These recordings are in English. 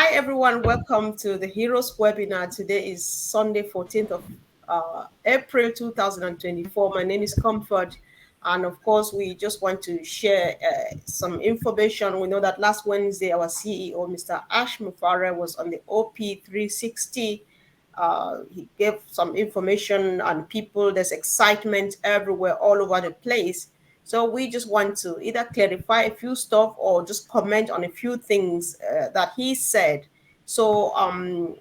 Hi everyone, welcome to the Heroes webinar. Today is Sunday, 14th of April 2024. My name is Comfort, and of course, we just want to share some information. We know that last Wednesday, our CEO, Mr. Ash Mufareh, was on the OP360. He gave some information, and people, there's excitement everywhere, all over the place. So we just want to either clarify a few stuff or just comment on a few things that he said. So,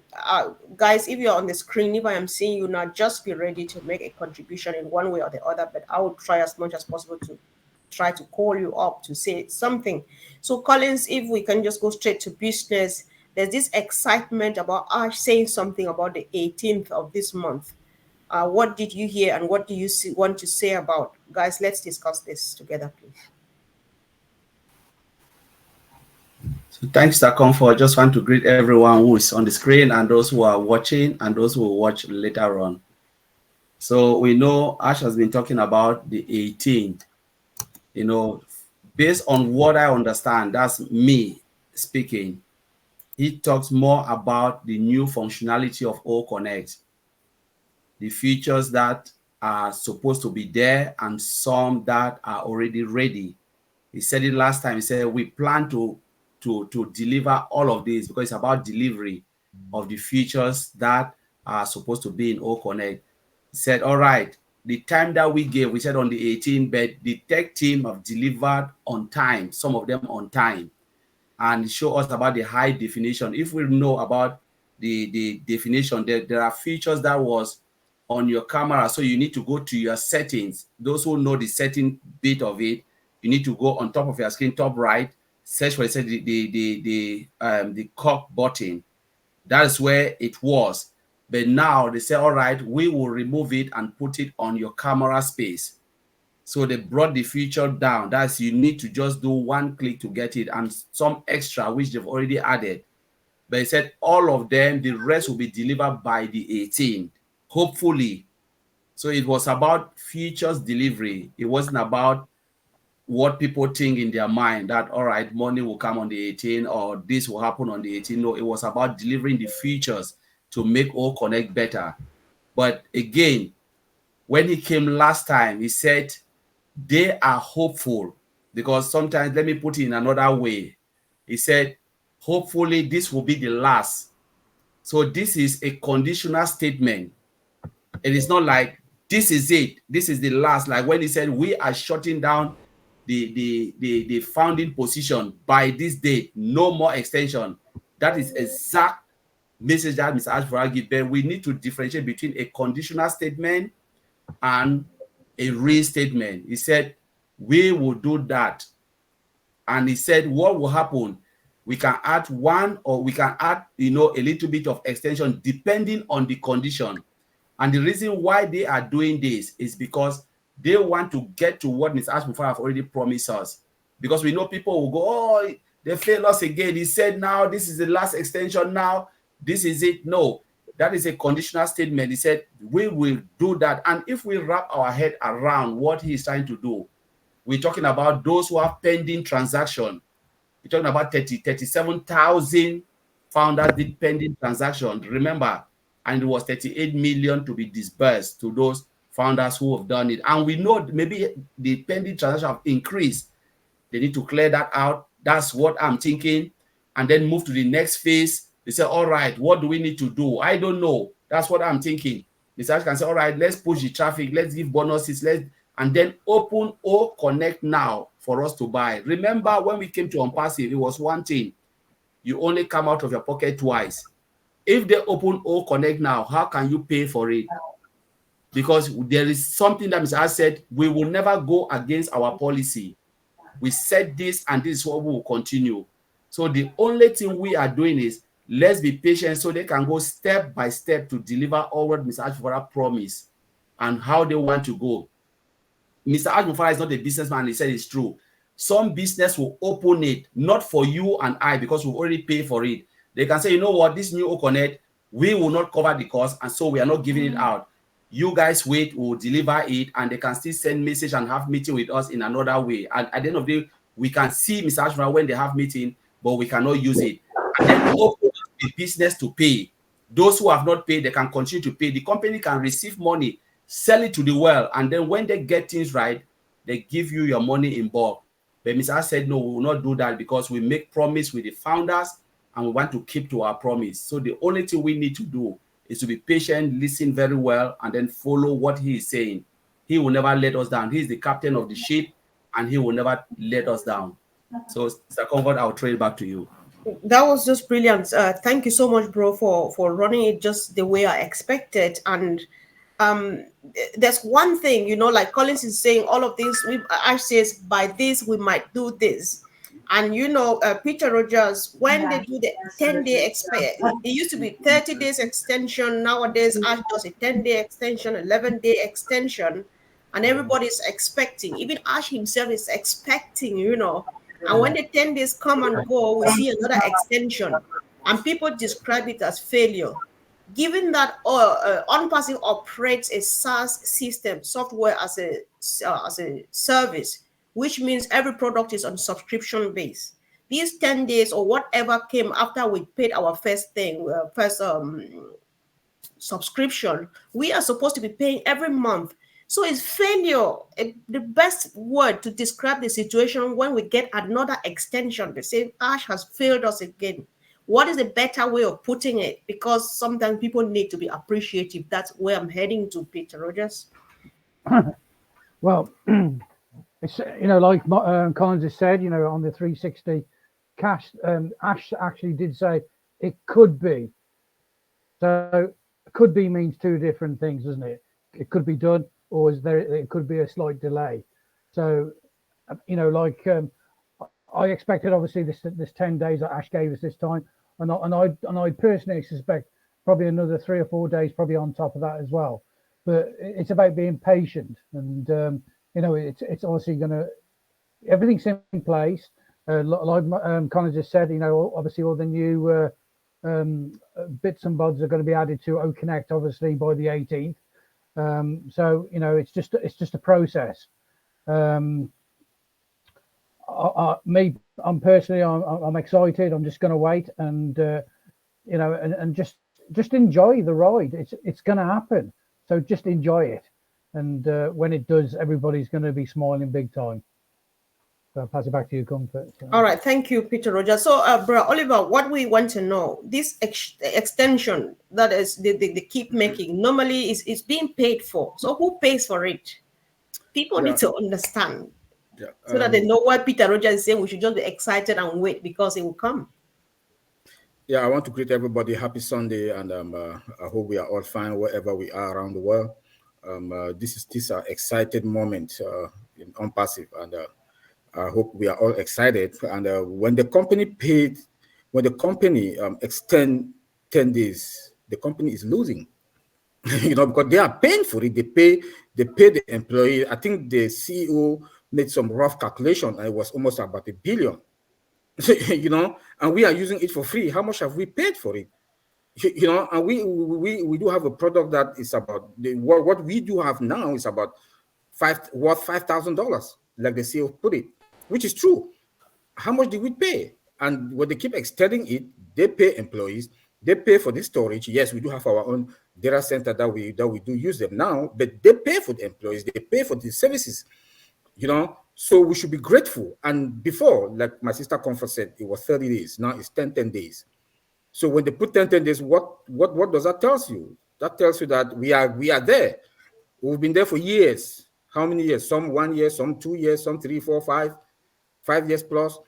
guys, if you're on the screen, if I am seeing you now, just be ready to make a contribution in one way or the other. But I will try as much as possible to try to call you up to say something. So, Collins, if we can just go straight to business, there's this excitement about Ash saying something about the 18th of this month. What did you hear and what do you want to say about? Guys, let's discuss this together, please. So thanks, Takom, for just want to greet everyone who is on the screen and those who are watching and those who will watch later on. So we know Ash has been talking about the 18th. You know, based on what I understand, that's me speaking. He talks more about the new functionality of OConnect, the features that are supposed to be there and some that are already ready. He said it last time. He said we plan to deliver all of this because it's about delivery of the features that are supposed to be in OConnect. He said, all right, the time that we gave, we said on the 18th, but the tech team have delivered on time, some of them on time, and show us about the high definition. If we know about the definition, there are features that was on your camera, so you need to go to your settings. Those who know the setting bit of it, you need to go on top of your screen, top right, search for the clock button. That is where it was. But now they say, all right, we will remove it and put it on your camera space. So they brought the feature down. That's you need to just do one click to get it and some extra which they've already added. But they said all of them, the rest will be delivered by the 18th, hopefully. So it was about features delivery. It wasn't about what people think in their mind that, all right, money will come on the 18th or this will happen on the 18th. No, it was about delivering the features to make OConnect better. But again, when he came last time, he said they are hopeful because sometimes, let me put it in another way. He said, hopefully this will be the last. So this is a conditional statement. It is not like this is it. This is the last. Like when he said, we are shutting down the founding position by this date, no more extension. That is exact message that Mr. Ashford gave. But we need to differentiate between a conditional statement and a real statement. He said, we will do that. And he said, what will happen? We can add one or we can add, a little bit of extension depending on the condition. And the reason why they are doing this is because they want to get to what Ms. Ashmufara have already promised us. Because we know people will go, oh, they failed us again. He said, now this is the last extension now. This is it. No, that is a conditional statement. He said, we will do that. And if we wrap our head around what he is trying to do, we're talking about those who have pending transaction. We're talking about 37,000 founders did pending transaction. Remember, and it was 38 million to be disbursed to those founders who have done it. And we know maybe the pending transaction have increased. They need to clear that out. That's what I'm thinking. And then move to the next phase. They say, all right, what do we need to do? I don't know. That's what I'm thinking. Mr. can say, all right, let's push the traffic. Let's give bonuses. And then open OConnect now for us to buy. Remember when we came to OnPassive, it was one thing. You only come out of your pocket twice. If they open OConnect now, how can you pay for it? Because there is something that Mr. said, we will never go against our policy. We said this and this is what we will continue. So the only thing we are doing is let's be patient so they can go step by step to deliver all what Mr. Ashford promised and how they want to go. Mr. Ashmufara is not a businessman. He said it's true. Some business will open it, not for you and I, because we've already paid for it. They can say, you know what, this new OConnect, we will not cover the cost, and so we are not giving it out. You guys wait, we'll deliver it, and they can still send message and have meeting with us in another way. And at the end of the day, we can see Mr. Ashmufara when they have meeting, but we cannot use it. and then open the business to pay. Those who have not paid, they can continue to pay. The company can receive money, sell it to the well, and then when they get things right, they give you your money in bulk. But Mr. Ash said, no, we will not do that because we make promise with the founders and we want to keep to our promise. So the only thing we need to do is to be patient, listen very well, and then follow what he is saying. He will never let us down. He is the captain of the ship, and he will never let us down. So, Mr. Comfort, I'll throw it back to you. That was just brilliant. Thank you so much, bro, for running it just the way I expected. And there's one thing, like Collins is saying, all of this. Ash says by this we might do this, and Peter Rogers, when they do the 10-day it used to be 30 days extension. Nowadays, Ash does a 10-day extension, 11-day extension, and everybody's expecting. Even Ash himself is expecting. And when the 10 days come and go, we see another extension. And people describe it as failure. Given that OnPassive operates a SaaS system, software as a service, which means every product is on subscription base. These 10 days or whatever came after we paid our first subscription, we are supposed to be paying every month. So it's failure, the best word to describe the situation when we get another extension. They say Ash has failed us again. What is a better way of putting it? Because sometimes people need to be appreciative. That's where I'm heading to, Peter Rogers. Well, it's like Collins has said, on the 360 cash, Ash actually did say it could be. So could be means two different things, doesn't it? It could be done, or it could be a slight delay. So, I expected obviously this 10 days that Ash gave us this time, and I personally suspect probably another 3 or 4 days probably on top of that as well. But it's about being patient, and it's obviously everything's in place. Like Connor just said, obviously all the new bits and bobs are going to be added to OConnect obviously by the 18th. So it's just a process. I'm personally I'm excited. I'm just going to wait and and just enjoy the ride. It's going to happen. So just enjoy it, and when it does, everybody's going to be smiling big time. So I'll pass it back to you, Comfort. All right, thank you, Peter Rogers. So, bro, Oliver, what we want to know, this extension that is they keep making normally is being paid for. So who pays for it? People need to understand so that they know why Peter Rogers is saying we should just be excited and wait because it will come. Yeah, I want to greet everybody. Happy Sunday, and I hope we are all fine wherever we are around the world. This is an excited moment in OnPassive, and I hope we are all excited. And when the company extend 10 days, the company is losing. Because they are paying for it. They pay the employee. I think the CEO made some rough calculation, and it was almost about $1 billion. And we are using it for free. How much have we paid for it? And we do have a product that is about what we do have now is about worth $5,000, like the CEO put it, which is true. How much did we pay? And when they keep extending it, they pay employees, they pay for the storage. Yes, we do have our own data center that we do use them now, but they pay for the employees, they pay for the services. So we should be grateful. And before, like my sister Comfort said, it was 30 days. Now it's 10 days. So when they put 10 days, what does that tell you? That tells you that we are there. We've been there for years. How many years? Some 1 year, some 2 years, some 3, 4, 5 years plus.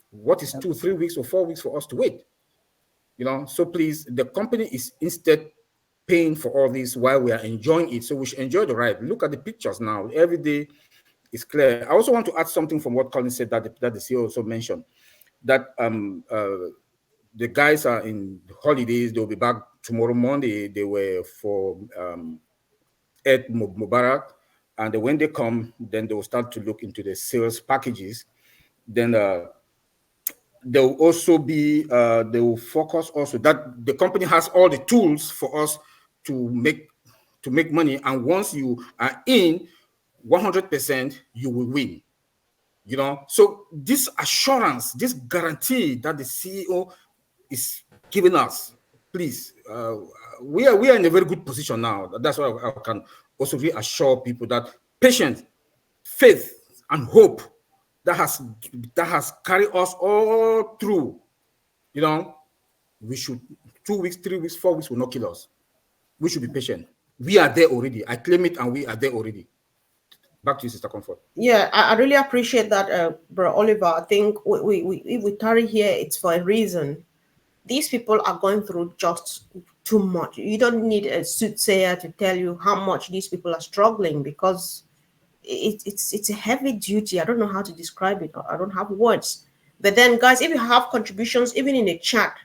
What is 2, 3 weeks or 4 weeks for us to wait? So please, the company is instead paying for all this while we are enjoying it. So we should enjoy the ride. Look at the pictures now. Every day is clear. I also want to add something from what Colin said that the CEO also mentioned, that the guys are in holidays. They'll be back tomorrow Monday. They were for Eid Mubarak. And when they come, then they will start to look into the sales packages. Then there will also be, they will focus also that the company has all the tools for us to make money. And once you are in 100%, you will win. So this assurance, this guarantee that the CEO is giving us. Please, we are in a very good position now. That's why I can also reassure people that patience, faith, and hope that has carried us all through. You know, we should 2 weeks, 3 weeks, 4 weeks will not kill us. We should be patient. We are there already. I claim it, and we are there already. Back to you, Sister Comfort. Yeah, I really appreciate that, Bro Oliver. I think if we tarry here, it's for a reason. These people are going through just too much. You don't need a soothsayer to tell you how much these people are struggling, because it's a heavy duty. I don't know how to describe it. I don't have words. But then, guys, if you have contributions, even in the chat,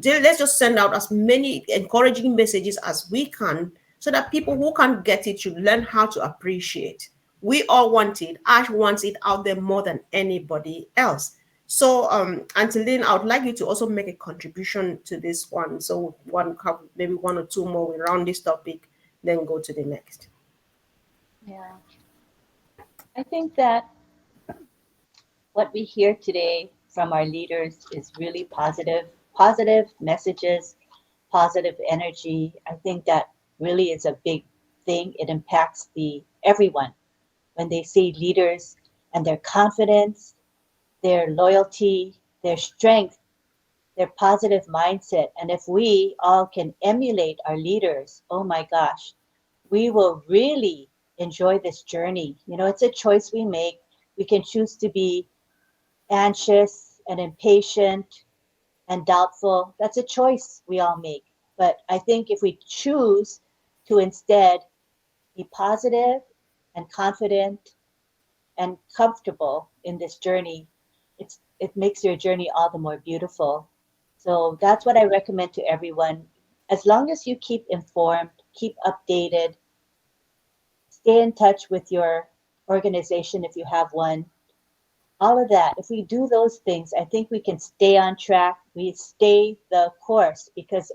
let's just send out as many encouraging messages as we can, so that people who can't get it should learn how to appreciate. We all want it. Ash wants it out there more than anybody else. So until then, I would like you to also make a contribution to this one. So maybe one or two more, we round this topic, then go to the next. Yeah. I think that what we hear today from our leaders is really positive messages, positive energy. I think that really is a big thing. It impacts everyone when they see leaders and their confidence, their loyalty, their strength, their positive mindset. And if we all can emulate our leaders, oh my gosh, we will really enjoy this journey. You know, it's a choice we make. We can choose to be anxious and impatient and doubtful. That's a choice we all make. But I think if we choose to instead be positive and confident and comfortable in this journey, it makes your journey all the more beautiful. So that's what I recommend to everyone. As long as you keep informed, keep updated, stay in touch with your organization if you have one, all of that, if we do those things, I think we can stay on track, we stay the course, because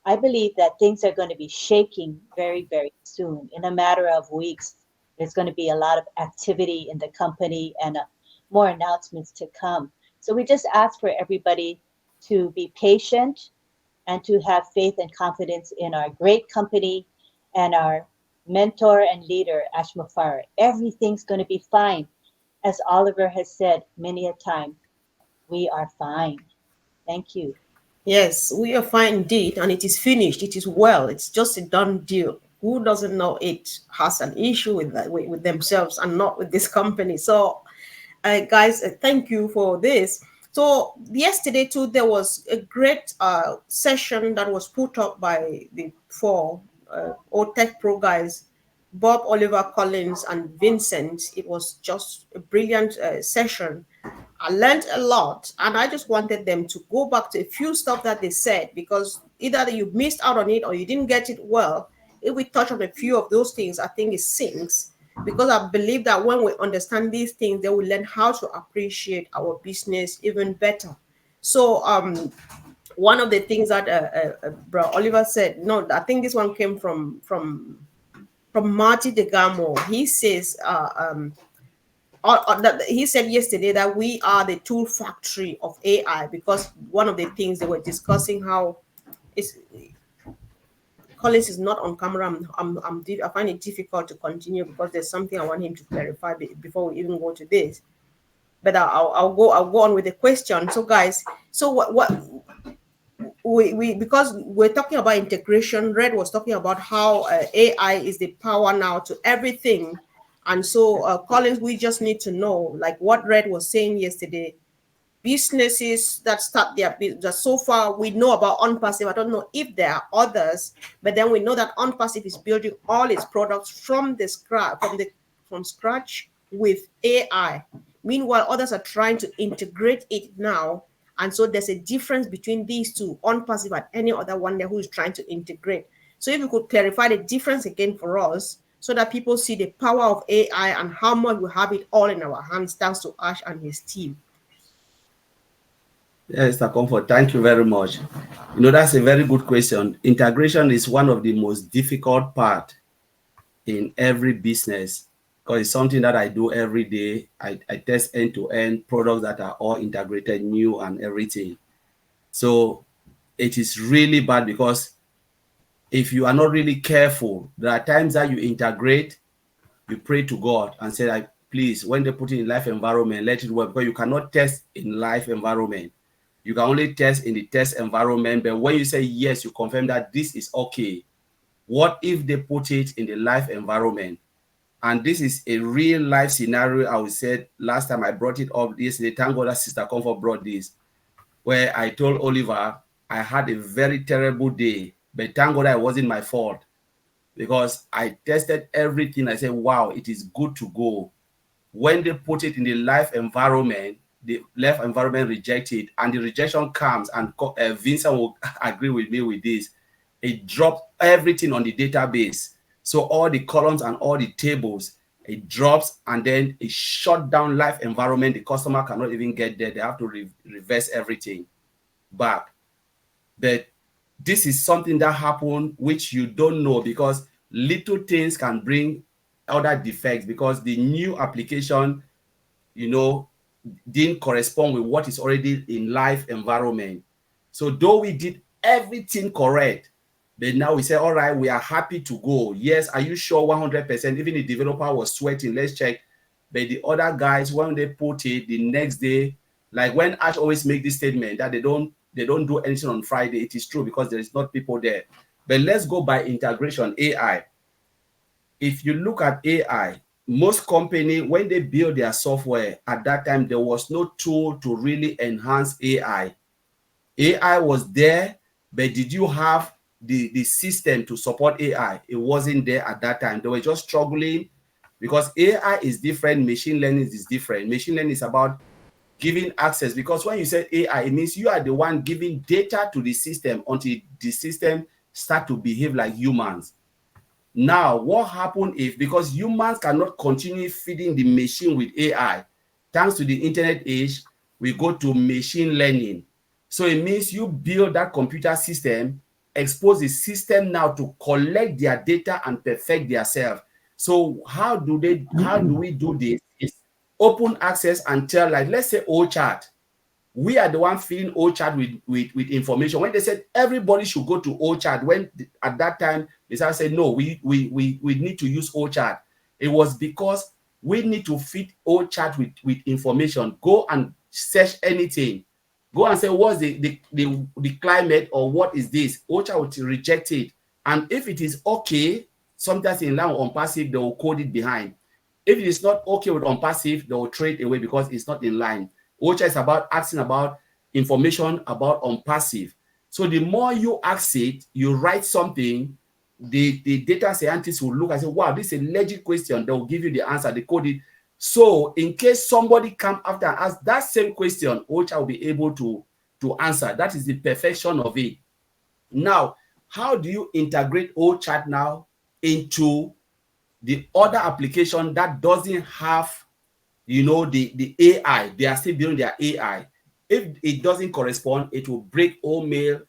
I believe that things are going to be shaking very, very soon. In a matter of weeks, there's going to be a lot of activity in the company and more announcements to come. So we just ask for everybody to be patient and to have faith and confidence in our great company and our mentor and leader, Ash Mufareh. Everything's going to be fine. As Oliver has said many a time, we are fine. Thank you. Yes, we are fine indeed, and it is finished. It is well. It's just a done deal. Who doesn't know it has an issue with that, with themselves and not with this company? So, guys, thank you for this. So yesterday too, there was a great session that was put up by the four old Tech Pro guys, Bob, Oliver, Collins, and Vincent. It was just a brilliant session. I learned a lot, and I just wanted them to go back to a few stuff that they said, because either you missed out on it or you didn't get it well. If we touch on a few of those things, I think it sinks, because I believe that when we understand these things, they will learn how to appreciate our business even better. So one of the things that Bro Oliver said, no, I think this one came from Marty DeGamo. He says he said yesterday that we are the tool factory of AI, because one of the things they were discussing how it's Collins is not on camera. I find it difficult to continue because there's something I want him to clarify before we even go to this. But I'll go on with the question. So guys, so what we because we're talking about integration. Red was talking about how AI is the power now to everything. And so, Collins, we just need to know, like what Red was saying yesterday, businesses that start their business. So far, we know about OnPassive. I don't know if there are others, but then we know that OnPassive is building all its products from scratch with AI. Meanwhile, others are trying to integrate it now. And so there's a difference between these two, OnPassive and any other one there who is trying to integrate. So if you could clarify the difference again for us, so that people see the power of AI and how much we have it all in our hands, thanks to Ash and his team. Yes, Mr. Comfort, thank you very much. You know, that's a very good question. Integration is one of the most difficult part in every business, because it's something that I do every day. I test end-to-end products that are all integrated, new and everything. So it is really bad, because if you are not really careful, there are times that you integrate, you pray to God and say, like, please, when they put it in live environment, let it work, because you cannot test in live environment. You can only test in the test environment. But when you say yes, you confirm that this is okay. What if they put it in the live environment? And this is a real life scenario. I would say last time I brought it up yesterday. Thank God that Sister Comfort brought this, where I told Oliver I had a very terrible day, but thank God that it wasn't my fault, because I tested everything. I said, wow, it is good to go. When they put it in the live environment, the live environment rejects it, and the rejection comes, and Vincent will agree with me with this. It drops everything on the database. So all the columns and all the tables, it drops, and then it shut down live environment. The customer cannot even get there. They have to reverse everything back. But this is something that happened which you don't know, because little things can bring other defects, because the new application, you know, didn't correspond with what is already in live environment. So though we did everything correct, but now we say, all right, we are happy to go. Yes, are you sure 100%? Even the developer was sweating, let's check. But the other guys, when they put it the next day, like when Ash always make this statement that they don't do anything on Friday, it is true, because there is not people there. But let's go by integration, AI. If you look at AI, most company, when they build their software, at that time, there was no tool to really enhance AI. AI was there, but did you have the system to support AI? It wasn't there at that time. They were just struggling, because AI is different. Machine learning is different. Machine learning is about giving access, because when you say AI, it means you are the one giving data to the system until the system start to behave like humans. Now, what happened if, because humans cannot continue feeding the machine with AI, thanks to the internet age, we go to machine learning. So it means you build that computer system, expose the system now to collect their data and perfect themselves. So how do we do this? It's open access and tell, like, let's say OChat. We are the one feeding OChat with information. When they said everybody should go to OChat, when at that time they said no, we need to use OChat. It was because we need to feed OChat with information. Go and search anything. Go and say, what's the climate, or what is this? OChat will reject it. And if it is okay, sometimes in line with OnPassive, they will code it behind. If it is not okay with OnPassive, they will throw it away because it's not in line. OChat is about asking about information about OnPassive. So the more you ask it, you write something, the data scientists will look and say, wow, this is a legit question. They will give you the answer, they code it. So in case somebody come after and ask that same question, OChat will be able to answer. That is the perfection of it. Now, how do you integrate OChat now into the other application that doesn't have, you know, the AI? They are still building their AI. If it doesn't correspond, it will break mail,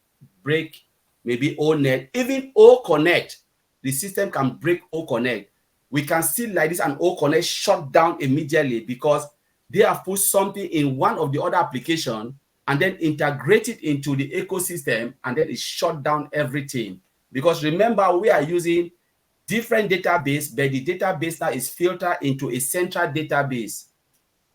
break maybe net, even connect. The system can break connect. We can see like this, and connect shut down immediately because they have put something in one of the other application and then integrate it into the ecosystem, and then it shut down everything. Because remember, we are using different database, but the database now is filtered into a central database.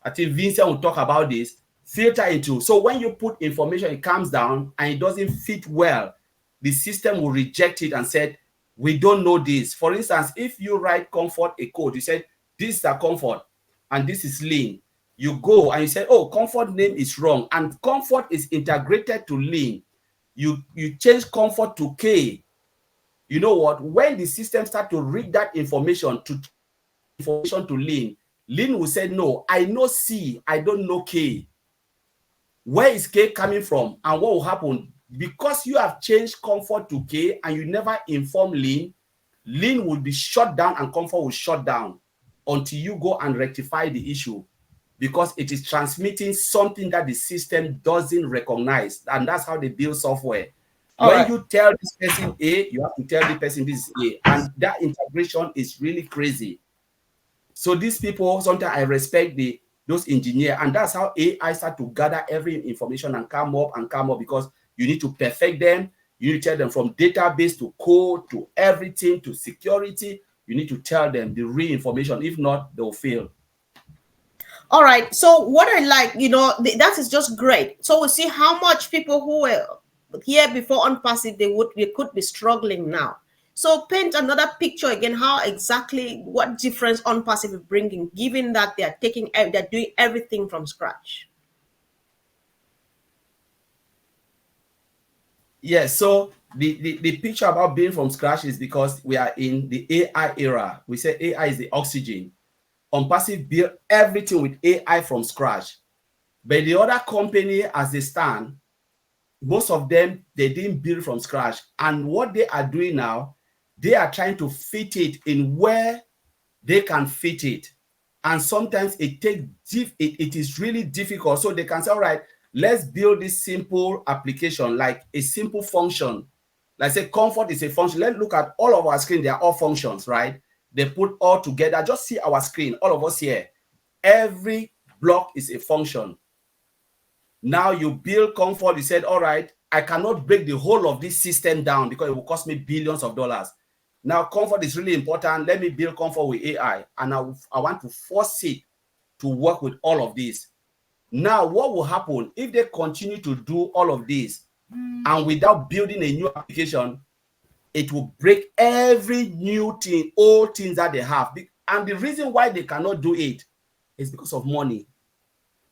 I think Vincent will talk about this. Filter into. So when you put information, it comes down and it doesn't fit well, the system will reject it and said, we don't know this. For instance, if you write Comfort a code, you said, this is a Comfort and this is Lean. You go and you say, oh, Comfort name is wrong, and Comfort is integrated to Lean. You change Comfort to K. You know what? When the system start to read that information to Lean, Lean will say, no, I know C, I don't know K. Where is K coming from? And what will happen? Because you have changed Comfort to K and you never inform Lean, Lean will be shut down and Comfort will shut down until you go and rectify the issue, because it is transmitting something that the system doesn't recognize. And that's how they build software. When you tell this person A, you have to tell the person this is A. And that integration is really crazy. So these people, sometimes I respect those engineers, and that's how AI start to gather every information and come up, because You need to perfect them. You need to tell them from database to code to everything to security. You need to tell them the real information. If not, they'll fail. All right. So what I like, that is just great. So we see how much people who were here before OnPassive, they could be struggling now. So paint another picture again, how exactly, what difference OnPassive is bringing, given that they're doing everything from scratch. Yes, so the picture about being from scratch is because we are in the AI era. We say AI is the oxygen. OnPassive built everything with AI from scratch. But the other company, as they stand, most of them, they didn't build from scratch. And what they are doing now, they are trying to fit it in where they can fit it. And sometimes it is really difficult. So they can say, all right, let's build this simple application, like a simple function. Like say comfort is a function. Let's look at all of our screen. They are all functions, right? They put all together. Just see our screen, all of us here. Every block is a function. Now you build comfort. You said, all right, I cannot break the whole of this system down because it will cost me billions of dollars. Now comfort is really important. Let me build comfort with AI. And I want to force it to work with all of this. Now, what will happen if they continue to do all of this and without building a new application, it will break every new thing, all things that they have. And the reason why they cannot do it is because of money.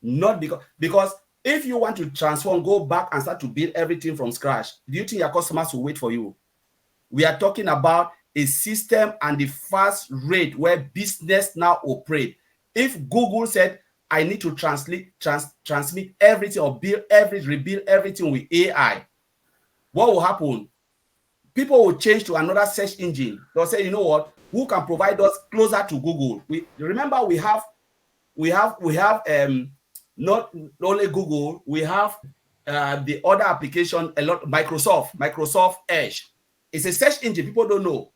Not because if you want to transform, go back and start to build everything from scratch, do you think your customers will wait for you? We are talking about a system and the fast rate where business now operate. If Google said, I need to transmit everything or rebuild everything with AI, what will happen? People will change to another search engine. They'll say, you know what? Who can provide us closer to Google? Remember we have not only Google, we have the other application, a lot, Microsoft Edge. It's a search engine. People don't know.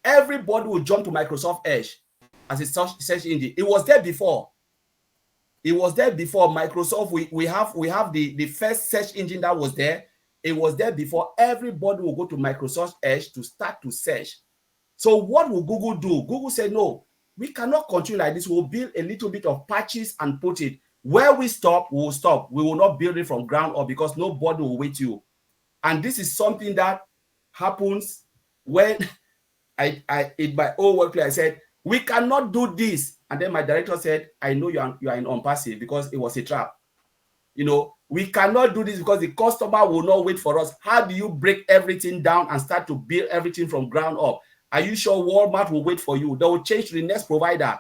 Everybody will jump to Microsoft Edge as a search engine. It was there before. Microsoft. We have the first search engine that was there. It was there before. Everybody will go to Microsoft Edge to start to search. So what will Google do? Google said, no, we cannot continue like this. We'll build a little bit of patches and put it. Where we stop, we will stop. We will not build it from ground up because nobody will wait you. And this is something that happens when in my old workplace, I said, we cannot do this. And then my director said, I know you are in OnPassive because it was a trap. We cannot do this because the customer will not wait for us. How do you break everything down and start to build everything from ground up? Are you sure Walmart will wait for you? They will change to the next provider.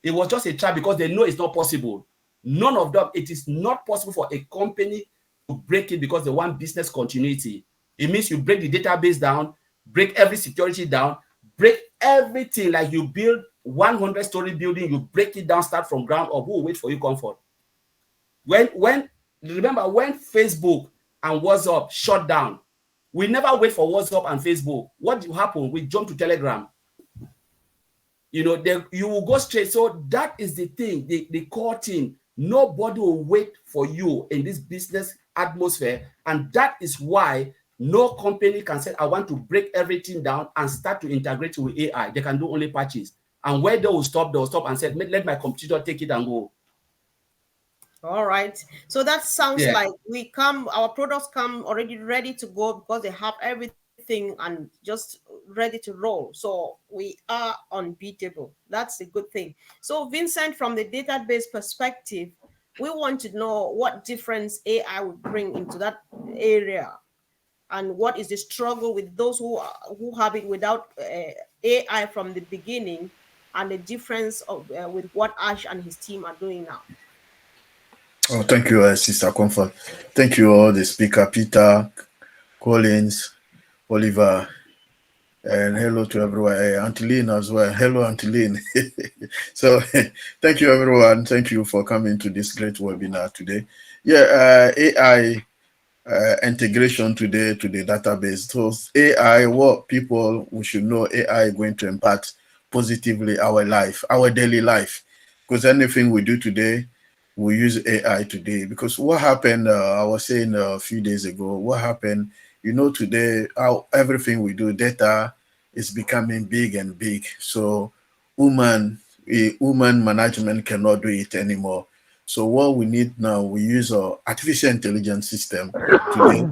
It was just a trap because they know it's not possible. None of them, it is not possible for a company to break it because they want business continuity. It means you break the database down, break every security down, break everything. Like you build 100-story building, you break it down, start from ground up. Who will wait for you, comfort? Remember when Facebook and WhatsApp shut down, we never wait for WhatsApp and Facebook. What happened? We jump to Telegram. You will go straight. So that is the thing, the core thing. Nobody will wait for you in this business atmosphere. And that is why no company can say, I want to break everything down and start to integrate with AI. They can do only patches. And where they will stop and say, let my computer take it and go. All right. So that sounds like our products come already ready to go because they have everything and just ready to roll. So we are unbeatable. That's a good thing. So Vincent, from the database perspective, we want to know what difference AI will bring into that area, and what is the struggle with those who have it without AI from the beginning, and the difference with what Ash and his team are doing now. Oh, thank you, Sister Comfort. Thank you all, the speaker, Peter, Collins, Oliver, and hello to everyone. Auntie Lynn as well. Hello, Auntie Lynn. So thank you, everyone. Thank you for coming to this great webinar today. Yeah, AI integration today to the database. So AI, what people we should know, AI is going to impact positively our life, our daily life. Because anything we do today, we use AI today. Because what happened, I was saying a few days ago, what happened, today, how everything we do, data is becoming big and big. So human management cannot do it anymore. So what we need now, we use our artificial intelligence system today.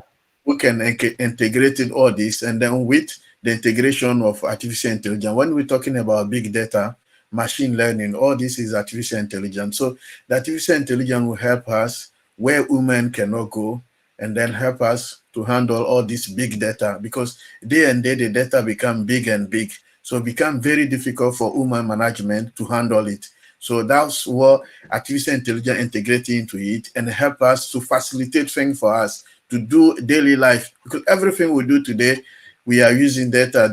We can integrate in all this, and then with the integration of artificial intelligence, when we're talking about big data, machine learning, all this is artificial intelligence. So the artificial intelligence will help us where human cannot go, and then help us to handle all this big data, because day and day the data become big and big. So it become very difficult for human management to handle it. So that's what artificial intelligence integrating into it and help us to facilitate things for us to do daily life. Because everything we do today, we are using data.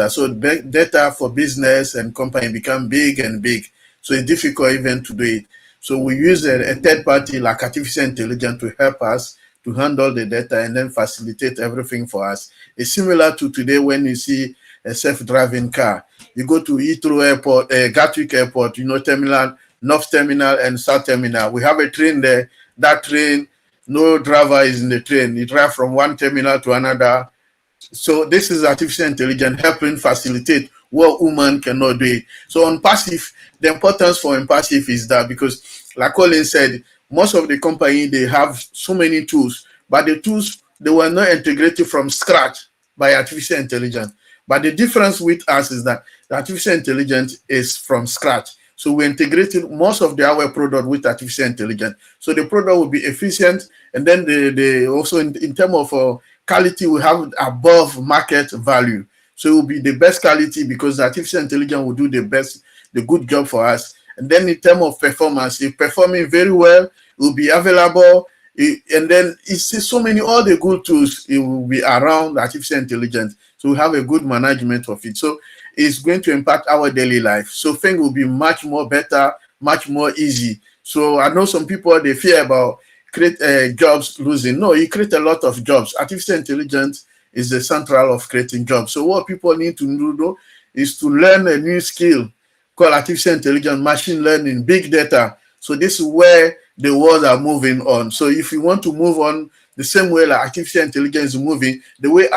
So data for business and company become big and big. So it's difficult even to do it. So we use a third party like artificial intelligence to help us to handle the data and then facilitate everything for us. It's similar to today when you see a self-driving car. You go to Heathrow Airport, Gatwick Airport, terminal, North Terminal and South Terminal. We have a train there. That train, no driver is in the train. You drive from one terminal to another. So this is artificial intelligence helping facilitate what human cannot do it. So OnPassive, the importance for OnPassive is that because, like Colin said, most of the company, they have so many tools, but the tools, they were not integrated from scratch by artificial intelligence. But the difference with us is that the artificial intelligence is from scratch. So we integrated most of our product with artificial intelligence. So the product will be efficient, and then they also in terms of quality, we have above market value. So it will be the best quality because artificial intelligence will do the good job for us. And then in terms of performance, it's performing very well, it will be available, and then it's so many, all the good tools, it will be around artificial intelligence. So we have a good management of it. So it's going to impact our daily life. So things will be much more better, much more easy. So I know some people, they fear about create jobs losing. No, you create a lot of jobs. Artificial intelligence is the central of creating jobs. So what people need to do though is to learn a new skill called artificial intelligence, machine learning, big data. So this is where the world are moving on. So if you want to move on the same way like artificial intelligence is moving, the way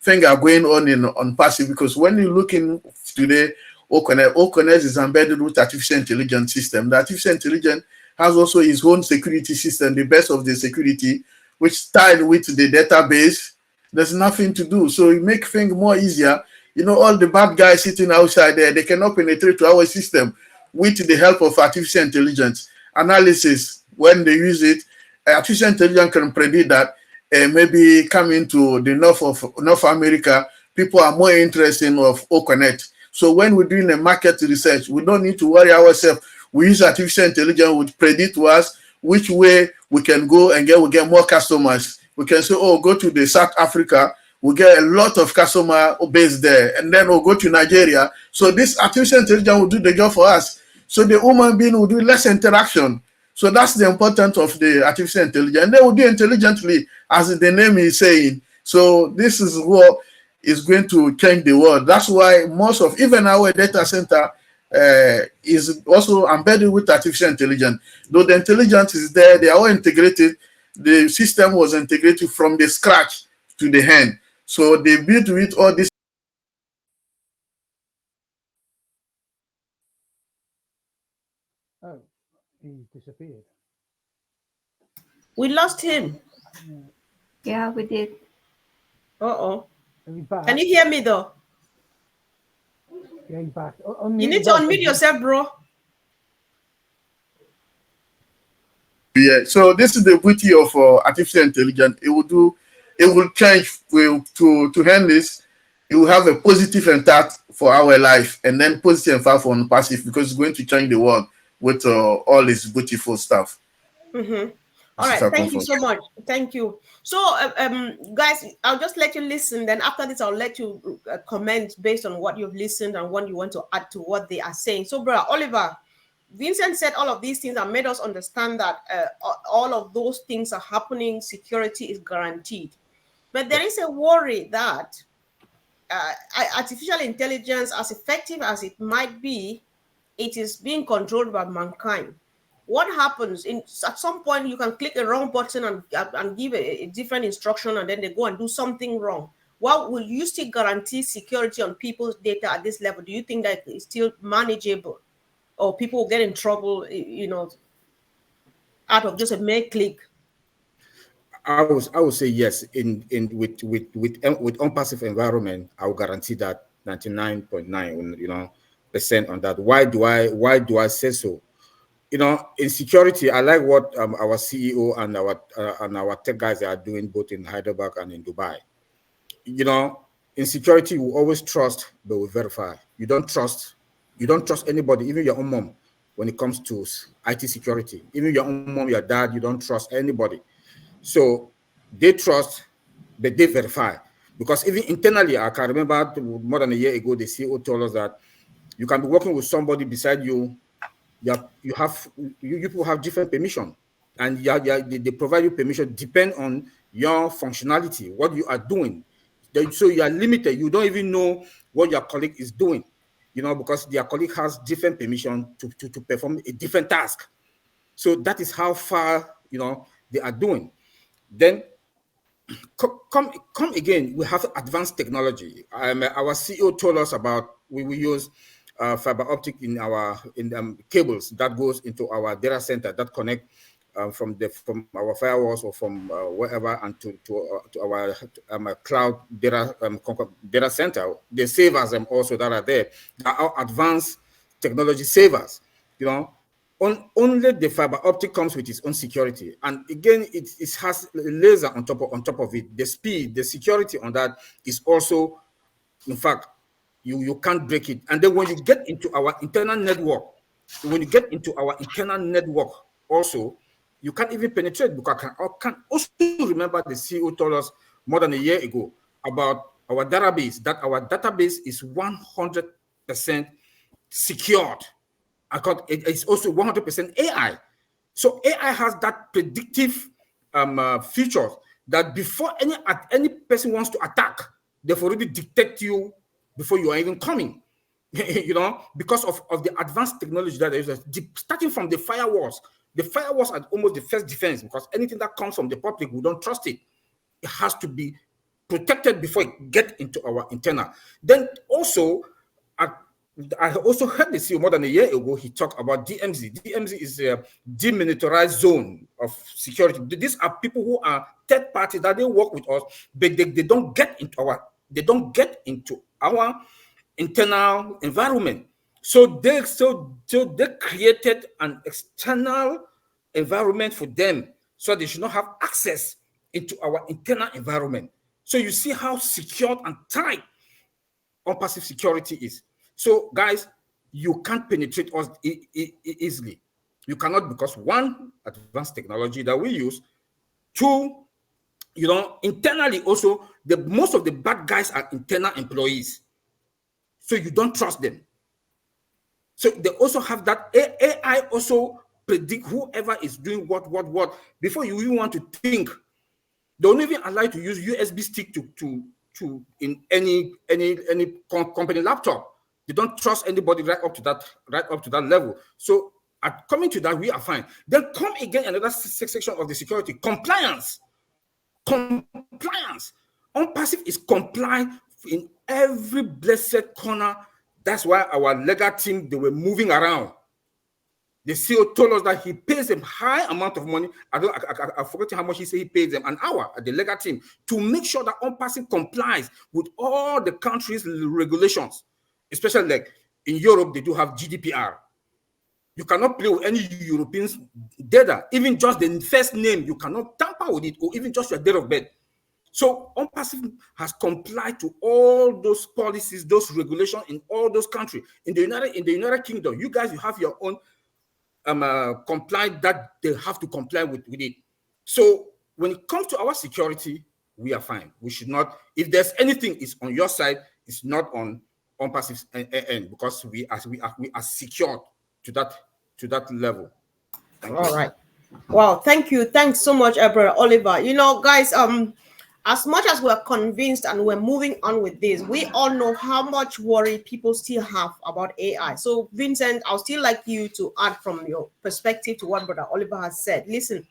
things are going on in OnPassive, because when you look in today, OConnect is embedded with artificial intelligence system. The artificial intelligence has also its own security system, the best of the security, which tied with the database. There's nothing to do. So it makes things more easier. All the bad guys sitting outside there, they cannot penetrate to our system with the help of artificial intelligence analysis. When they use it, artificial intelligence can predict that maybe coming to the North America, people are more interested in OConnect. So when we're doing a market research, we don't need to worry ourselves. We use artificial intelligence, which predict to us which way we can go and we get more customers. We can say, oh, go to the South Africa, we get a lot of customer base there, and then we'll go to Nigeria. So this artificial intelligence will do the job for us. So the human being will do less interaction. So that's the importance of the artificial intelligence. And they will do intelligently, as the name is saying. So this is what is going to change the world. That's why most of, even our data center, is also embedded with artificial intelligence. Though the intelligence is there, they are all integrated. The system was integrated from the scratch to the end. So they built with all this. Oh, he disappeared. We lost him. Yeah, we did. Uh-oh. He's back. Can you hear me though? Yeah, he's back. You need to unmute yourself, bro. Yeah, so this is the beauty of artificial intelligence. It will change to hand this. It will have a positive impact for our life, and then positive impact for OnPassive, because it's going to change the world with all this beautiful stuff. Mm-hmm. All right, thank you so much. Thank you. So, guys, I'll just let you listen. Then after this, I'll let you comment based on what you've listened and what you want to add to what they are saying. So, brother Oliver, Vincent said all of these things and made us understand that all of those things are happening. Security is guaranteed. But there is a worry that artificial intelligence, as effective as it might be, it is being controlled by mankind. what happens at some point you can click a wrong button and give a different instruction, and then they go and do something wrong. Well, will you still guarantee security on people's data at this level? Do you think that it's still manageable, or people will get in trouble, you know, out of just a mere click? I would say yes. With OnPassive environment, I will guarantee that 99.9 percent on that. Why do I say so? You know, in security, I like what our CEO and our tech guys are doing both in Hyderabad and in Dubai. You know, in security, we always trust, but we verify. You don't trust anybody, even your own mom, when it comes to IT security. Even your own mom, your dad, you don't trust anybody. So they trust, but they verify. Because even internally, I can remember more than a year ago, the CEO told us that you can be working with somebody beside you. You people have different permission, and they provide you permission depend on your functionality, what you are doing. So you are limited. You don't even know what your colleague is doing, because their colleague has different permission to perform a different task. So that is how far they are doing. Then come again, we have advanced technology. Our CEO told us about we use fiber optic in our cables that goes into our data center that connect from our firewalls or from wherever and to our cloud data center. The savers also that are there are our advanced technology savers. Only the fiber optic comes with its own security, and again, it has laser on top of it. The speed, the security on that is also, in fact, you can't break it. And then when you get into our internal network, also, you can't even penetrate, because I can also remember the CEO told us more than a year ago about our database, that our database is 100% secured. It's also 100% AI. So AI has that predictive feature that before any person wants to attack, they've already detect you before you are even coming. Because of the advanced technology that is starting from the firewalls. The firewalls are almost the first defense, because anything that comes from the public, we don't trust it. It has to be protected before it gets into our internal. Then also, I also heard the CEO more than a year ago, he talked about DMZ. DMZ is a demilitarized zone of security. These are people who are third parties that they work with us, but they don't get into our internal environment. So they created an external environment for them, so they should not have access into our internal environment. So you see how secure and tight OnPassive security is. So guys, you can't penetrate us easily. You cannot, because one, advanced technology that we use. Two, internally also, most of the bad guys are internal employees. So you don't trust them. So they also have that AI also predict whoever is doing what before you even want to think. They don't even allow you to use USB stick to in any company laptop. They don't trust anybody right up to that level. So coming to that, we are fine. Then come again another section of the security, compliance. OnPassive is compliant in every blessed corner. That's why our legal team, they were moving around. The CEO told us that he pays them high amount of money. I forgot how much he said he pays them an hour at the legal team to make sure that OnPassive complies with all the country's regulations. Especially like in Europe, they do have GDPR. You cannot play with any Europeans' data. Even just the first name, you cannot tamper with it, or even just your date of birth. So OnPassive has complied to all those policies, those regulations in all those countries. In the United Kingdom, you guys, you have your own comply that they have to comply with it. So when it comes to our security, we are fine. We should not, if there's anything is on your side, it's not on OnPassive's end, because we are secured to that level. All right. Wow, thank you. Thanks so much, Brother Oliver. Guys, as much as we're convinced and we're moving on with this, we all know how much worry people still have about AI. So, Vincent, I'll still like you to add from your perspective to what Brother Oliver has said. Listen,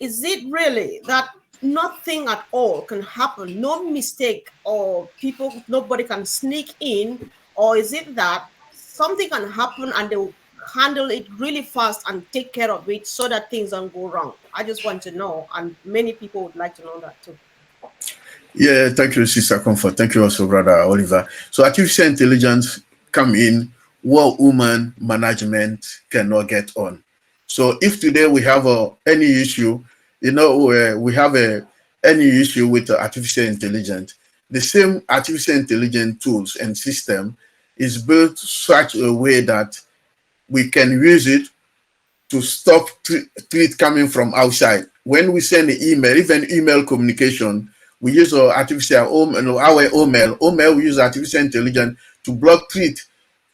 is it really that nothing at all can happen, no mistake, or nobody can sneak in, or is it that something can happen and they'll handle it really fast and take care of it so that things don't go wrong? I just want to know, and many people would like to know that too. Yeah, thank you, Sister Comfort. Thank you also, Brother Oliver. So artificial intelligence come in what human management cannot get on. So if today we have any issue, we have any issue with artificial intelligence, the same artificial intelligence tools and system is built such a way that we can use it to stop tweet coming from outside. When we send an email, even email communication, we use our email. We use artificial intelligence to block tweet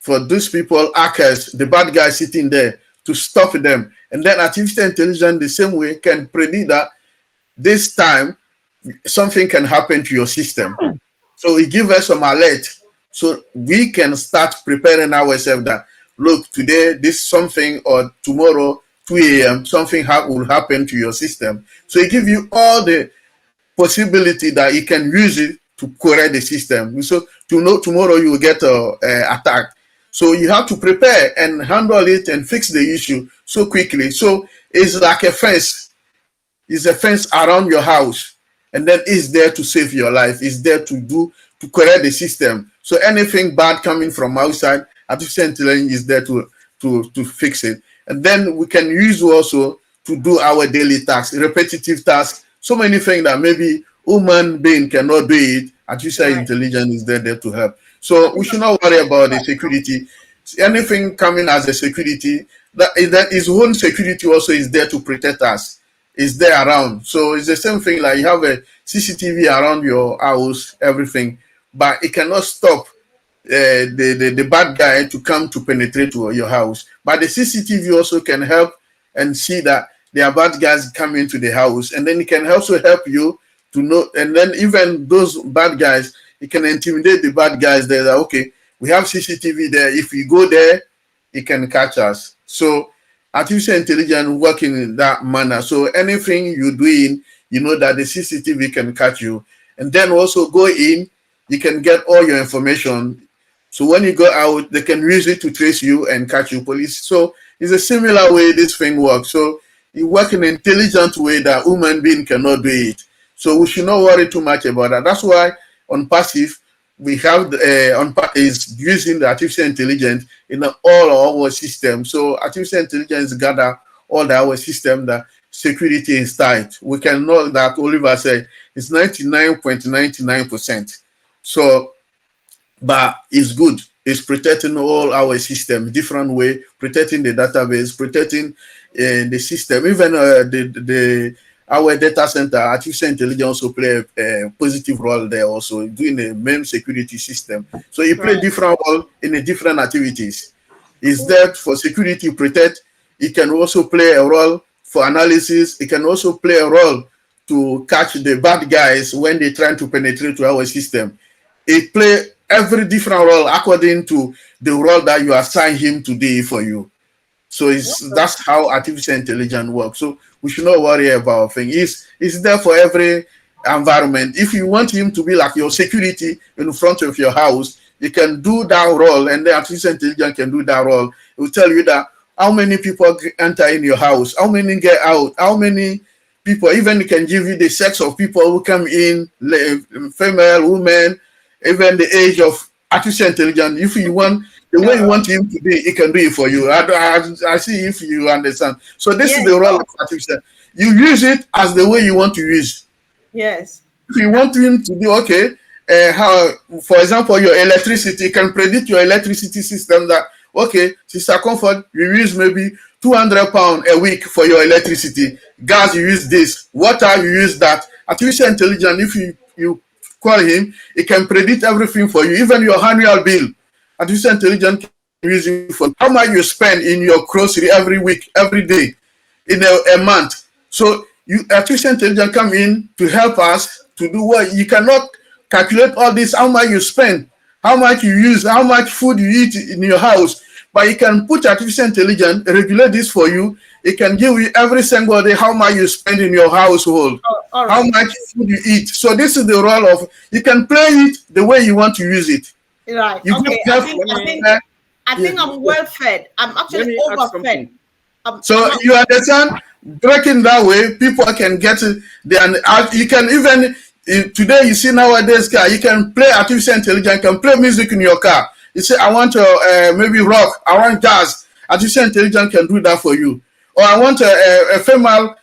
for those people, hackers, the bad guys sitting there, to stop them. And then artificial intelligence, the same way, can predict that this time something can happen to your system. So it gives us some alert, so we can start preparing ourselves that, look, today this something, or tomorrow 2 a.m. something will happen to your system. So it gives you all the possibility that you can use it to correct the system. So to know tomorrow you will get attacked. So you have to prepare and handle it and fix the issue so quickly. So it's like a fence. It's a fence around your house, and then it's there to save your life. It's there to correct the system. So anything bad coming from outside, artificial intelligence is there to fix it. And then we can use also to do our daily tasks, repetitive tasks, so many things that maybe human being cannot do it. Artificial intelligence is there to help. So we should not worry about the security. Anything coming as a security, that his own security also is there to protect us. Is there around. So it's the same thing, like you have a CCTV around your house, everything, but it cannot stop the bad guy to come to penetrate to your house. But the CCTV also can help and see that there are bad guys come into the house, and then it can also help you to know. And then even those bad guys, it can intimidate the bad guys there that, okay, we have CCTV there. If we go there, it can catch us. So artificial intelligence working in that manner. So anything you're doing, you know that the CCTV can catch you. And then also go in, you can get all your information. So when you go out, they can use it to trace you and catch you, police. So it's a similar way this thing works. So you work in an intelligent way that human being cannot do it. So we should not worry too much about that. That's why OnPassive, we have is using the artificial intelligence in all our systems. So artificial intelligence gather all our system, that security is tight. We can know that Oliver said it's 99.99%. So, but it's good. It's protecting all our system, different way, protecting the database, protecting the system. Even our data center, artificial intelligence also play a positive role there, also doing the main security system. So it play different role in the different activities. Is that for security protect? It can also play a role for analysis. It can also play a role to catch the bad guys when they try to penetrate to our system. It play every different role according to the role that you assign him to do for you. So that's how artificial intelligence works. So we should not worry about things. It's there for every environment. If you want him to be like your security in front of your house, you can do that role, and the artificial intelligence can do that role. It will tell you that how many people enter in your house, how many get out, how many people, even it can give you the sex of people who come in, female, women, even the age of artificial intelligence. If you want, the way you want him to be, it can do it for you. I see if you understand. So this is the role of artificial. You use it as the way you want to use. Yes. If you want him to do, okay, how, for example, your electricity, can predict your electricity system that, okay, Sister Comfort, you use maybe £200 a week for your electricity. Gas, you use this. Water, you use that. Artificial intelligence, if you call him, it can predict everything for you, even your annual bill. Artificial intelligence can use it for how much you spend in your grocery every week, every day, in a month. So artificial intelligence come in to help us to do what you cannot calculate all this, how much you spend, how much you use, how much food you eat in your house. But you can put artificial intelligence, regulate this for you. It can give you every single day how much you spend in your household, how much food you eat. So this is the role of, you can play it the way you want to use it. Right. You Okay. I think I'm well fed. I'm actually overfed. So you understand, breaking that way, people can get it. You can even, today you see nowadays car, you can play artificial intelligence, can play music in your car. You say, I want maybe rock, I want jazz. Artificial intelligence can do that for you. Or I want a female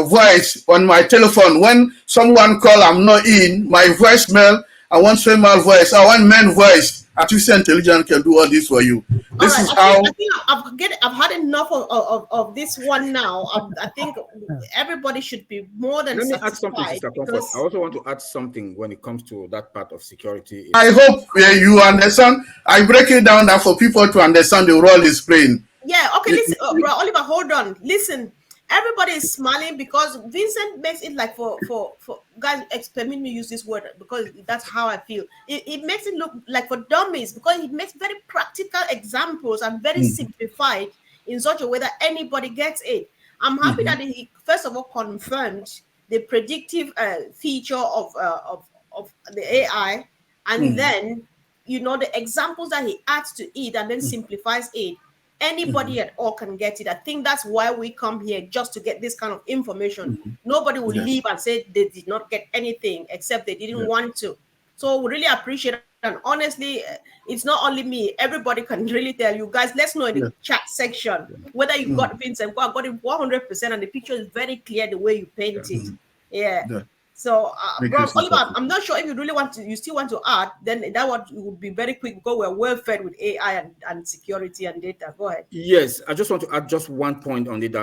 voice on my telephone. When someone call, I'm not in, my voicemail, I want female voice, I want man voice. Artificial intelligence can do all this for you. This is how. I think I've had enough of this one now. I think everybody should be more than satisfied. Let me add something, Sister Comfort. I also want to add something when it comes to that part of security. I hope you understand. I break it down now for people to understand the role it's playing. Yeah, okay, listen, Oliver, hold on. Listen, everybody is smiling because Vincent makes it like for guys, permit me use this word because that's how I feel. It makes it look like for dummies because it makes very practical examples and very simplified in such a way that anybody gets it. I'm happy that he first of all confirmed the predictive feature of the AI, and then the examples that he adds to it and then simplifies it. Anybody at all can get it. I think that's why we come here, just to get this kind of information. Nobody will leave and say they did not get anything except they didn't want to. So we really appreciate it. And honestly, it's not only me. Everybody can really tell you guys. Let's know in the chat section whether you got Vincent. I got it 100%, and the picture is very clear the way you paint it. So, bro, Oliver, I'm not sure if you really want to, you still want to add, then that would be very quick because we're well fed with AI and security and data. Go ahead. Yes, I just want to add just one point on it.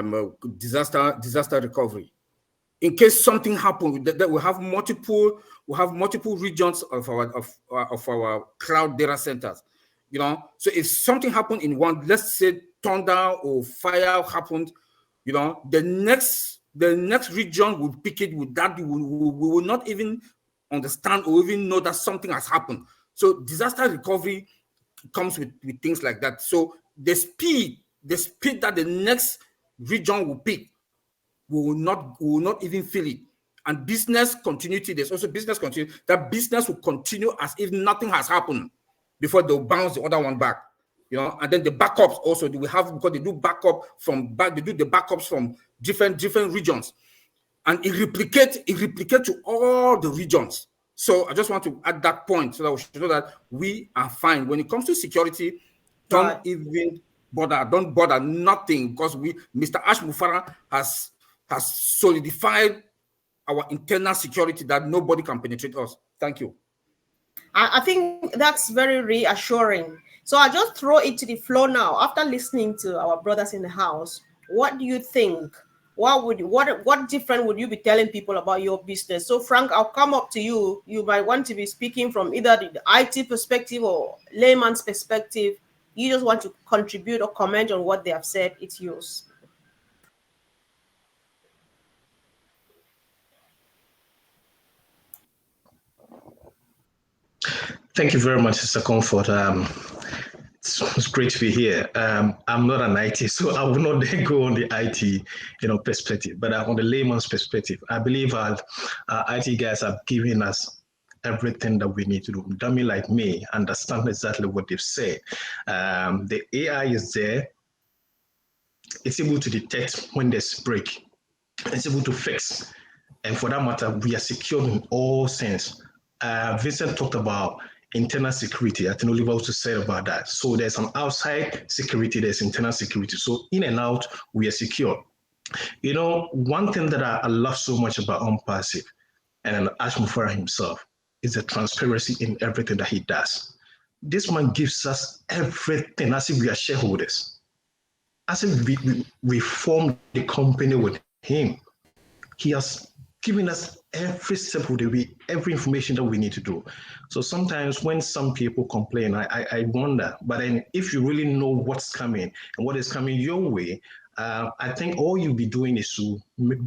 Disaster recovery. In case something happens, that we have multiple regions of our cloud data centers. So if something happened in one, let's say thunder or fire happened, the next region will pick it with that. We will not even understand or even know that something has happened. So disaster recovery comes with things like that. So the speed that the next region will pick, we will not even feel it. And business continuity, there's also business continuity. That business will continue as if nothing has happened before they'll bounce the other one back. And then the backups also we have, because they do the backups from different regions, and it replicates to all the regions. So I just want to add that point so that we should know that we are fine when it comes to security. Don't bother nothing, because Mr. Ash Mufareh has solidified our internal security that nobody can penetrate us. Thank you. I think that's very reassuring. So I just throw it to the floor now. After listening to our brothers in the house, what do you think? What different would you be telling people about your business? So Frank, I'll come up to you. You might want to be speaking from either the IT perspective or layman's perspective. You just want to contribute or comment on what they have said. It's yours. Thank you very much, Mr. Comfort. It's great to be here. I'm not an IT, so I will not go on the IT, perspective, but on the layman's perspective, I believe our IT guys have given us everything that we need to do. Dummy like me understand exactly what they've said. The AI is there. It's able to detect when there's break. It's able to fix. And for that matter, we are secure in all sense. Vincent talked about internal security. I think Oliver also said about that. So there's an outside security, there's internal security. So in and out, we are secure. One thing that I love so much about OnPassive and Ash Mufareh himself is the transparency in everything that he does. This man gives us everything as if we are shareholders, as if we formed the company with him. He has given us every step of the way, every information that we need to do. So sometimes when some people complain, I wonder, but then if you really know what's coming and what is coming your way, I think all you'll be doing is to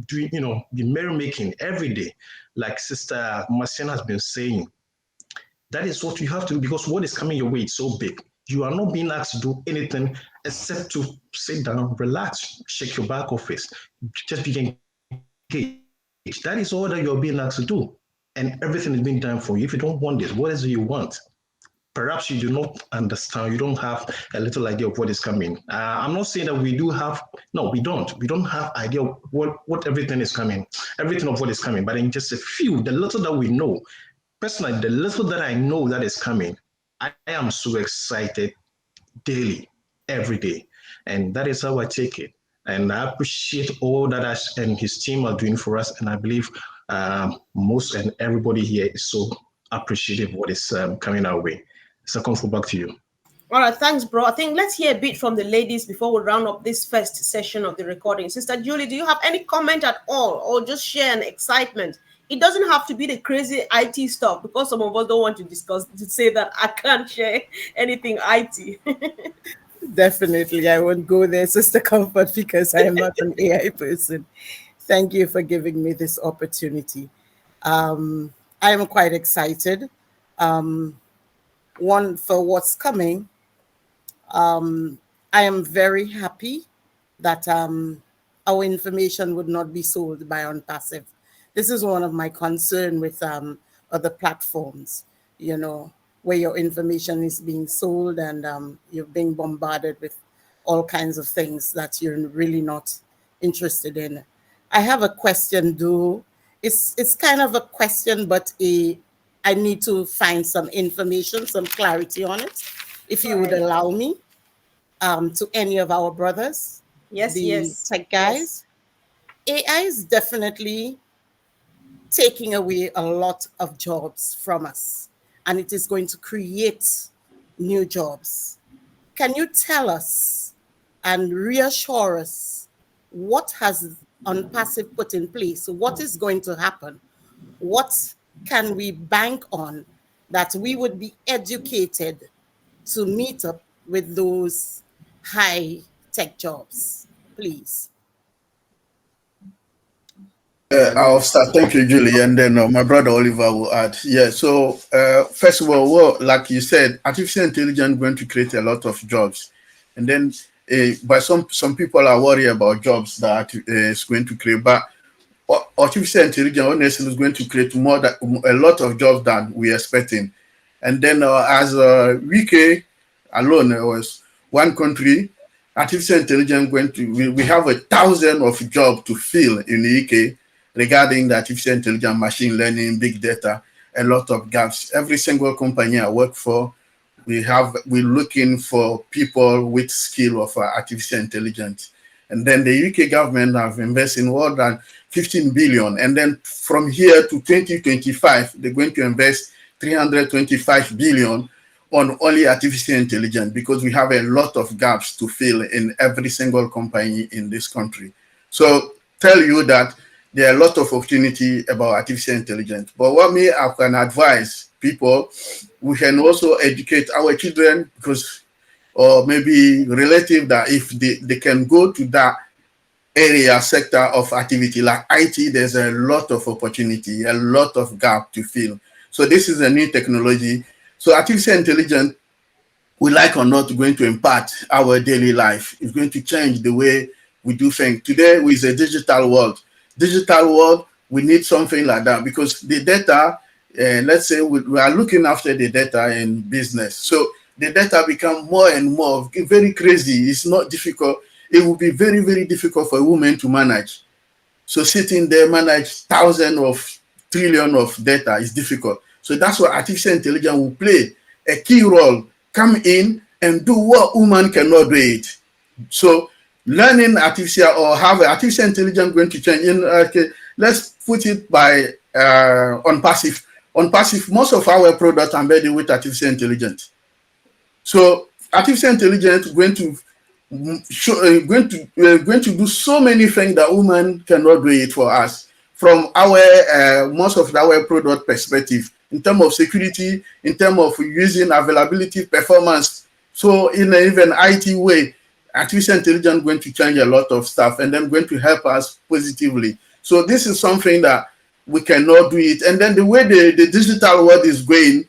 do, be merrymaking every day, like Sister Marciana has been saying. That is what you have to do, because what is coming your way is so big. You are not being asked to do anything except to sit down, relax, shake your back office, just be engaged. That is all that you're being asked to do. And everything is being done for you. If you don't want this, what is it you want? Perhaps you do not understand, you don't have a little idea of what is coming. I'm not saying that we do have, no, we don't. We don't have idea of what everything is coming, everything of what is coming, but in just a few, the little that we know, personally, the little that I know that is coming, I am so excited daily, every day. And that is how I take it. And I appreciate all that Ash and his team are doing for us. And I believe most and everybody here is so appreciative of what is coming our way. Second, for back to you. All right, thanks, bro. I think let's hear a bit from the ladies before we round up this first session of the recording. Sister Julie, do you have any comment at all, or just share an excitement? It doesn't have to be the crazy IT stuff, because some of us don't want to say that I can't share anything IT. Definitely, I won't go there, Sister Comfort, because I am not an AI person. Thank you for giving me this opportunity. I am quite excited. One, for what's coming. I am very happy that our information would not be sold by OnPassive. This is one of my concerns with other platforms, where your information is being sold and you're being bombarded with all kinds of things that you're really not interested in. I have a question, though. It's kind of a question, but I need to find some information, some clarity on it, if you would allow me, to any of our brothers, the tech guys. Yes. AI is definitely taking away a lot of jobs from us, and it is going to create new jobs. Can you tell us and reassure us what has OnPassive put in place? What is going to happen? What can we bank on that we would be educated to meet up with those high tech jobs, please? I'll start. Thank you, Julie, and then my brother Oliver will add. Yeah. So first of all, well, like you said, artificial intelligence is going to create a lot of jobs, and then but some people are worried about jobs that it's going to create. But artificial intelligence honestly is going to create a lot of jobs than we are expecting. And then as UK alone was one country, artificial intelligence we have 1,000 of jobs to fill in the UK regarding the artificial intelligence, machine learning, big data, a lot of gaps. Every single company I work for, we're looking for people with skill of artificial intelligence. And then the UK government have invested more than 15 billion. And then from here to 2025, they're going to invest 325 billion on only artificial intelligence, because we have a lot of gaps to fill in every single company in this country. So tell you that there are a lot of opportunity about artificial intelligence. But what I can advise people, we can also educate our children, because or maybe relative, that if they can go to that area, sector of activity like IT, there's a lot of opportunity, a lot of gap to fill. So this is a new technology. So artificial intelligence, we like or not, going to impact our daily life. It's going to change the way we do things. Today, with a digital world, we need something like that, because the data, let's say we are looking after the data in business. So the data become more and more very crazy. It's not difficult. It will be very, very difficult for a woman to manage. So sitting there, manage thousands of trillion of data is difficult. So that's why artificial intelligence will play a key role, come in and do what woman cannot do it. So learning artificial or have artificial intelligence going to change. Let's put it by OnPassive. OnPassive, most of our products are embedded with artificial intelligence. So artificial intelligence is going to do so many things that women cannot do it for us. From our most of our product perspective, in terms of security, in terms of using availability, performance. So in an even IT way, artificial intelligence going to change a lot of stuff and then going to help us positively. So this is something that we cannot do it. And then the way the digital world is going,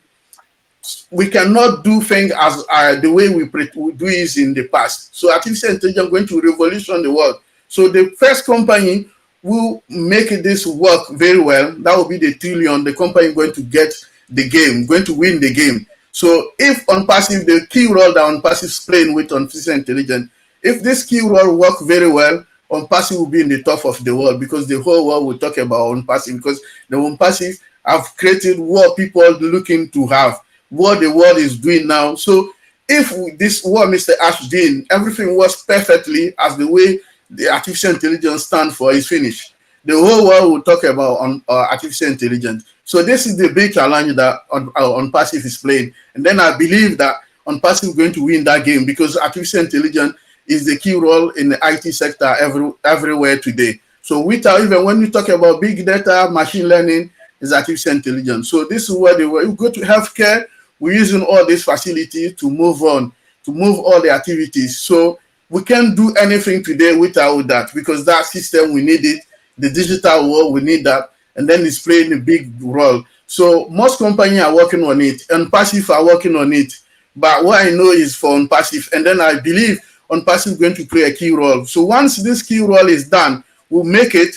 we cannot do things as the way we do it in the past. So artificial intelligence is going to revolution the world. So the first company who make this work very well, that will be the trillion. The company going to get the game, going to win the game. So if OnPassive, the key role that OnPassive is playing with artificial intelligence, if this key role work very well, OnPassive will be in the top of the world, because the whole world will talk about OnPassive, because the OnPassive have created what people are looking to have, what the world is doing now. So if this what Mr. Ash did, everything works perfectly as the way the artificial intelligence stand for is finished, the whole world will talk about artificial intelligence. So this is the big challenge that OnPassive is playing. And then I believe that OnPassive is going to win that game, because artificial intelligence is the key role in the IT sector everywhere today. So without, even when we talk about big data, machine learning, is artificial intelligence. So this is where we go to healthcare. We're using all these facilities to move on, to move all the activities. So we can't do anything today without that, because that system, we need it. The digital world, we need that. And then it's playing a big role. So most companies are working on it, and OnPassive are working on it. But what I know is for OnPassive, and then I believe OnPassive is going to play a key role. So once this key role is done, we'll make it,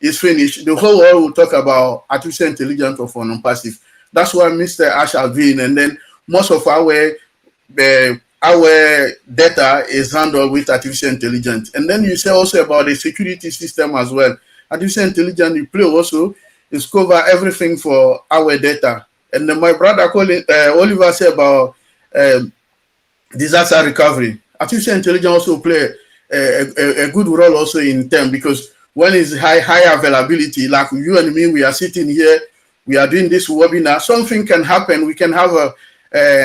is finished, the whole world will talk about artificial intelligence of OnPassive. That's what Mr. Ash has been. And then most of our data is handled with artificial intelligence. And then you say also about the security system as well. Artificial intelligence, you play also, is cover everything for our data. And then my brother Oliver said about disaster recovery. Artificial intelligence also play a good role also in term, because when it's high availability, like you and me, we are sitting here, we are doing this webinar, something can happen. We can have a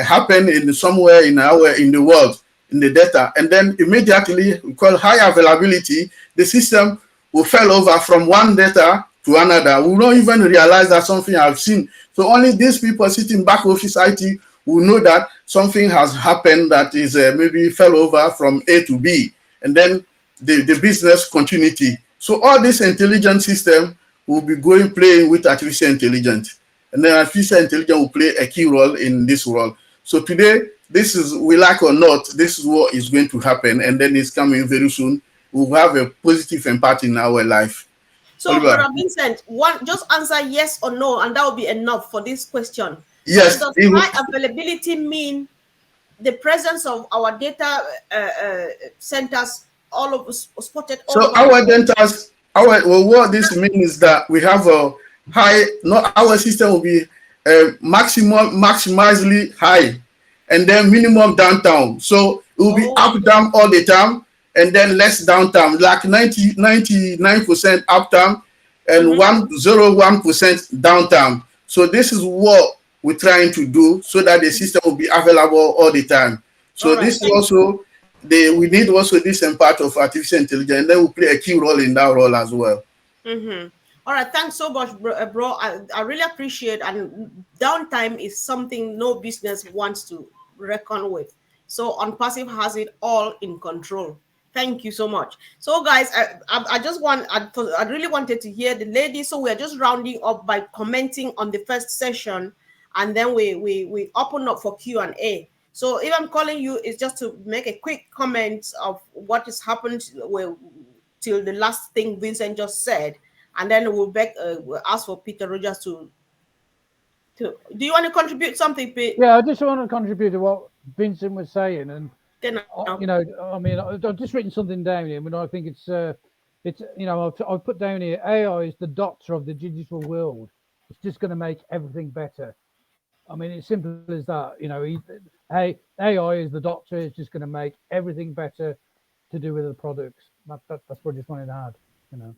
happen in somewhere in the world, in the data, and then immediately we call high availability, the system will fall over from one data to another. We don't even realize that something I've seen. So only these people sitting back office IT will know that something has happened that is maybe fell over from A to B, and then the business continuity. So all this intelligence system will be playing with artificial intelligence, and then artificial intelligence will play a key role in this world. So today, this is, we like or not, this is what is going to happen, and then it's coming very soon. We'll have a positive impact in our life. So, Brother Vincent, just answer yes or no, and that will be enough for this question. Yes. So does high availability mean the presence of our data centers all over spotted all so over? Our data, what this means is that we have a high, not our system will be maximally high, and then minimum downtime. So it will be up down all the time, and then less downtime, like 99% uptime and 101% downtime. So this is what we're trying to do, so that the system will be available all the time. So this is also we need also this part of artificial intelligence, and then we play a key role in that role as well. All right, thanks so much, bro. I really appreciate, and downtime is something no business wants to reckon with. So OnPassive has it all in control. Thank you so much. So guys, I really wanted to hear the ladies. So we're just rounding up by commenting on the first session, and then we open up for Q&A. So if I'm calling you, it's just to make a quick comment of what has happened till the last thing Vincent just said, and then we'll ask for Peter Rogers to. Do you want to contribute something, Pete? Yeah, I just want to contribute to what Vincent was saying, and you know, I mean, I've just written something down here, but I think it's you know, I've put down here, AI is the doctor of the digital world. It's just going to make everything better. I mean, it's simple as that. You know, AI is the doctor. It's just going to make everything better to do with the products. That's what I just wanted to add. You know.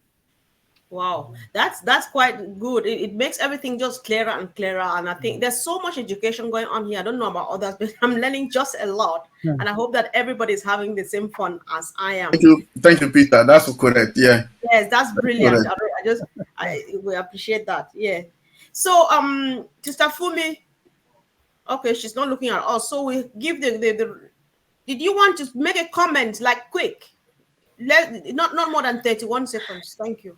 Wow, that's quite good. It makes everything just clearer and clearer. And I think there's so much education going on here. I don't know about others, but I'm learning just a lot. Yeah. And I hope that everybody's having the same fun as I am. Thank you, Peter. That's correct. Yeah. Yes, that's brilliant. We appreciate that. Yeah. So Sister Fumi, okay, she's not looking at us. So we give the did you want to make a comment, like quick? Not more than 31 seconds. Thank you.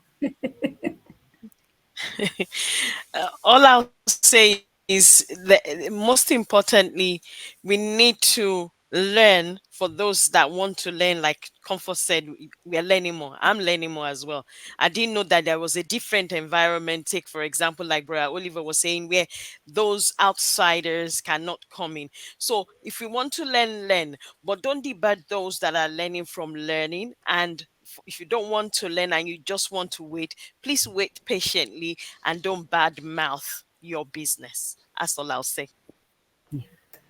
All I'll say is that most importantly, we need to learn. For those that want to learn, like Comfort said, we are learning more. I'm learning more as well. I didn't know that there was a different environment. Take, for example, like Brother Oliver was saying, where those outsiders cannot come in. So if we want to learn, but don't debate those that are learning from learning. And if you don't want to learn and you just want to wait, please wait patiently and don't bad mouth your business. That's all I'll say.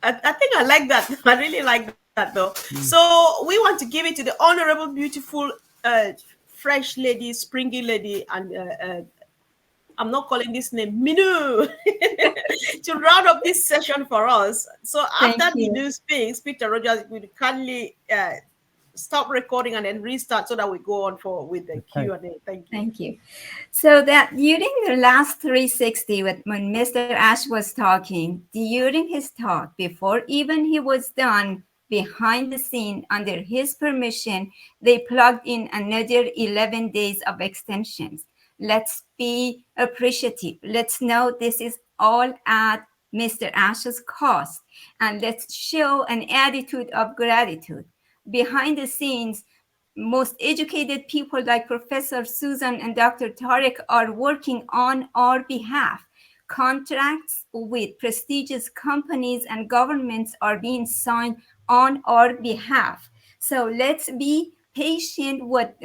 I think I like that. I really like that though. So we want to give it to the honorable, beautiful, fresh lady, springy lady, and I'm not calling this name Minu to round up this session for us. So after Minu speaks, Peter Rogers will kindly stop recording and then restart so that we go on with the Q&A. Thank you. Thank you. So that during the last 360, when Mr. Ash was talking, during his talk, before even he was done, behind the scene, under his permission, they plugged in another 11 days of extensions. Let's be appreciative. Let's know this is all at Mr. Ash's cost. And let's show an attitude of gratitude. Behind the scenes, most educated people like Professor Susan and Dr. Tarek are working on our behalf. Contracts with prestigious companies and governments are being signed on our behalf. So let's be patient. What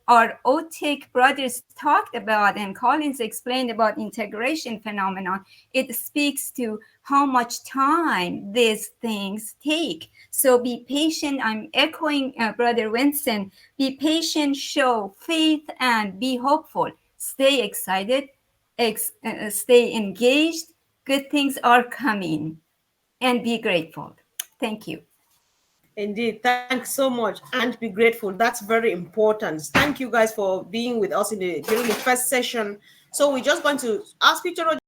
our OTEC brothers talked about and Collins explained about integration phenomenon, it speaks to how much time these things take. So be patient. I'm echoing Brother Winston. Be patient, show faith, and be hopeful. Stay excited, stay engaged. Good things are coming, and be grateful. Thank you. Indeed. Thanks so much. And be grateful. That's very important. Thank you guys for being with us during the first session. So we're just going to ask Peter Rogers